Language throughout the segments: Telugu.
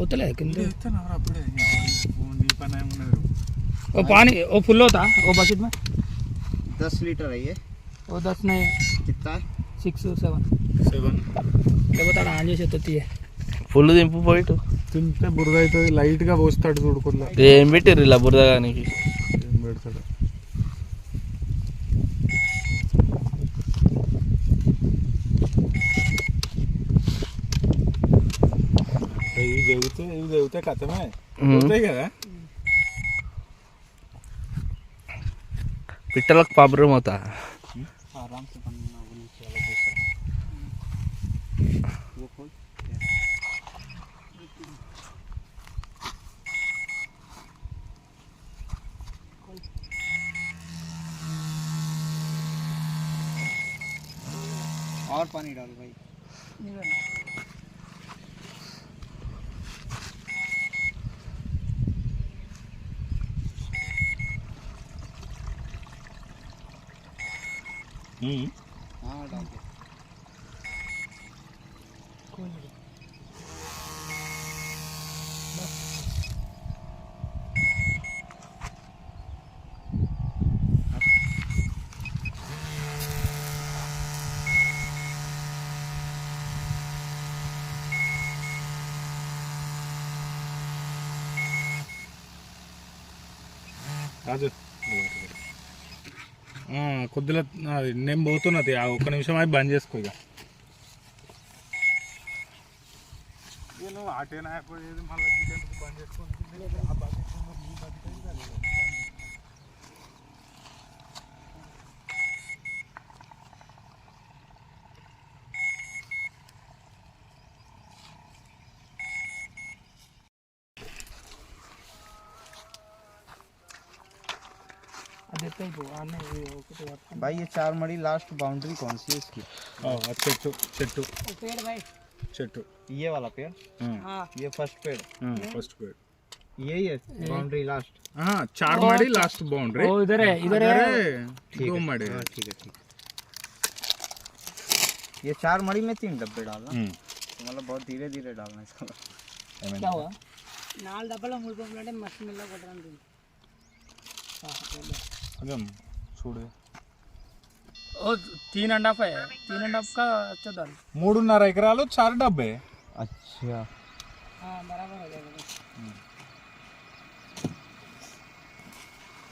होता किंतु वो पानी वो फुल होता वो बकेट में 10 लीटर है ये वो 10 नहीं कितना है 6 7 तो बता आन చేసి ఎత్తతి ఫుల్ దింపు పోయిటు తింటే బురద అవుతుంది లైట్గా పోస్తాడు చూడుకుందా ఏం పెట్టారు ఇలా బురద కానీ ఏం పెడతాడు ఇవి చెబితే కథమే పోతాయి కదా పిట్టలకు ప్రాబ్లం అవుతా आराम से बनना वो नीचे वाला दूसरा वो खोल और पानी डालो भाई हाँ डाल दो రాజు కొద్దిగా నేను పోతున్నది ఒక్క నిమిషం అవి బంద్ చేసుకో ఇక నేను అటేనా అయిపోయేది మళ్ళీ బంద్ చేసుకొని भाई ये 4 मड़ी लास्ट बाउंड्री कौन सी है इसकी చెట్టు చెట్టు पेड़ भाई చెట్టు ये वाला पेड़ हां ये फर्स्ट पेड़ फर्स्ट पेड़ यही है बाउंड्री लास्ट हाँ 4 मड़ी लास्ट बाउंड्री वो इधर है 2 मड़ी हाँ ठीक है ये 4 मड़ी में 3 डब्बे डालना तो मतलब बहुत धीरे धीरे डालना इसका क्या हुआ 4 डब्बल 3 पंपलंटे मस्त मिलला కొట్టడానికి अगम छोड़ ओ 3.5 है 3.5 का अच्छा दाल 3.5 ఎకరాలు 4 डब्बे अच्छा हाँ बराबर हो जाएगा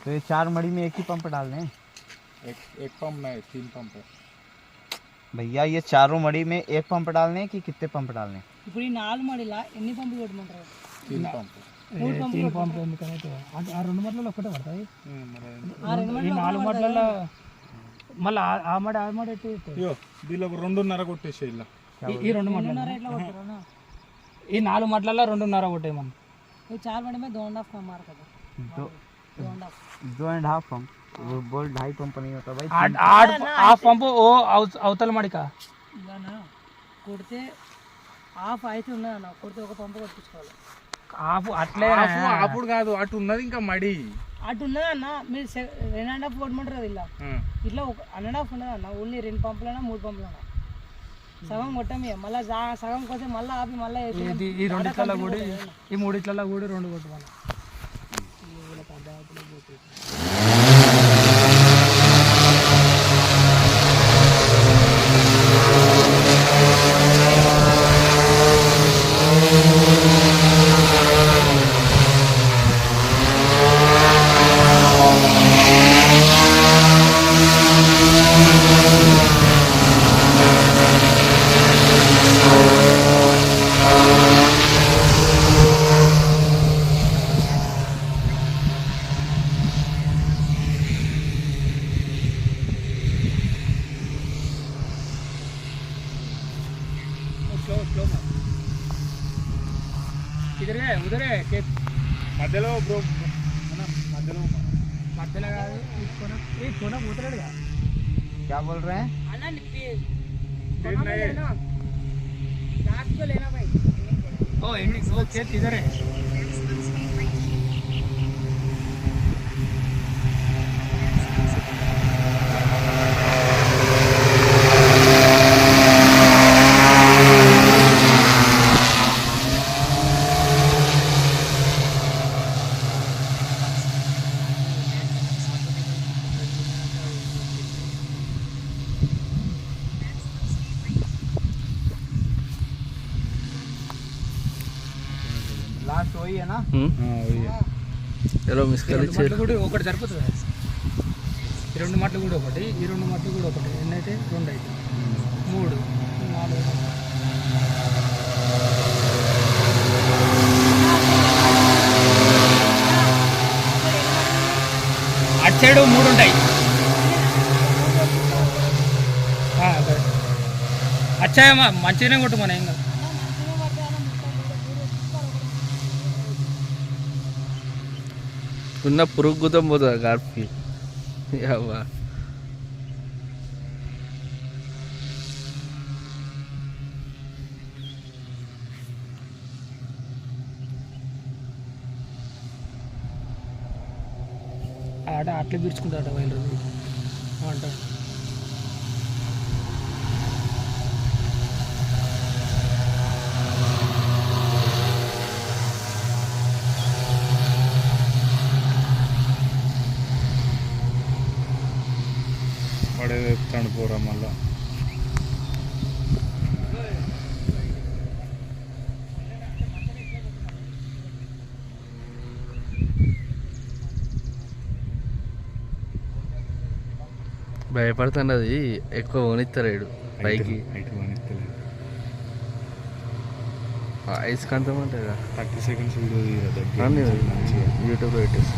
तो ये 4 मड़ी में एक ही पंप डालने हैं एक पंप में 3 पंप है भैया ये चारों मड़ी में एक पंप डालने हैं कि कितने पंप डालने हैं ఇప్పుడు ఈ 4 మడిలా ఎన్ని పంపులు కొట్టమంటారు 3 पंप 3 పంపులు ఎందుకంటే ఆ 2 మడలలో ఒకటే పడతాయి ఆ 2 మడలలో 4 మడలలో మళ్ళీ ఆ మడ ఎట్టు అయ్యో దీనిలో 2.5 కొట్టేసే ఇలా ఈ 2 మడలలో ఎట్లా కొడతారా ఈ 4 మడలలో 2.5 కొట్టేయమని ఈ 4 మడ में 2.5 का मार కదా 2.5 पंप वो बोल 2.5 पंप नहीं होता भाई ఆ పంపు ఓ అవతల మడికా ఇలానా కొడితే హాఫ్ అయితే ఉన్నదన్న కొడితే ఒక పంపు కొట్టించుకోవాలి హాఫ్ అట్లే అప్పుడు కాదు అటు ఉన్నది ఇంకా మడి అటు ఉన్నదన్న మీరు 2.5 కొట్టమంటారు కదా ఇలా ఇట్లా 1.5 ఉన్నదన్న ఓన్లీ 2 పంపులైనా 3 పంపులైనా సగం కొట్టమే మళ్ళీ సగం కొట్టే మళ్ళీ ఆపి మళ్ళీ ఈ 2 ఇట్లలో కూడా ఈ 3 ఇట్లలో కూడా 2 కొట్టుకోవాలి మధ్యలో బ్రో क्या बोल रहे हैं वो खेत इधर है लास्ट वही है ना ఎలా మిస్ కాల్ ఇచ్చారు కూడా ఒకటి సరిపోతుంది ఈ 2 మట్లు కూడా ఒకటి ఈ 2 మట్లు కూడా ఒకటి ఎన్నైతే 2 అయితే 3 4 అటు సైడ్ 3 ఉంటాయి వచ్చాయమ్మా మంచిగానే కొట్టు మన ఏం కాదు ఉన్న పురుగు గుతం పోతుంది గార్పుకి అవ్వా ఆట అట్లా పిలుచుకుంటాట వైల్ అంట పడేది ఎత్తాడు పోరా మళ్ళా భయపడుతుంది అది ఎక్కువ కొనిస్తాడు పైకి ఐస్ కంతమంటే 30 సెకండ్స్ వీడియో యూట్యూబ్లో పెట్టేసి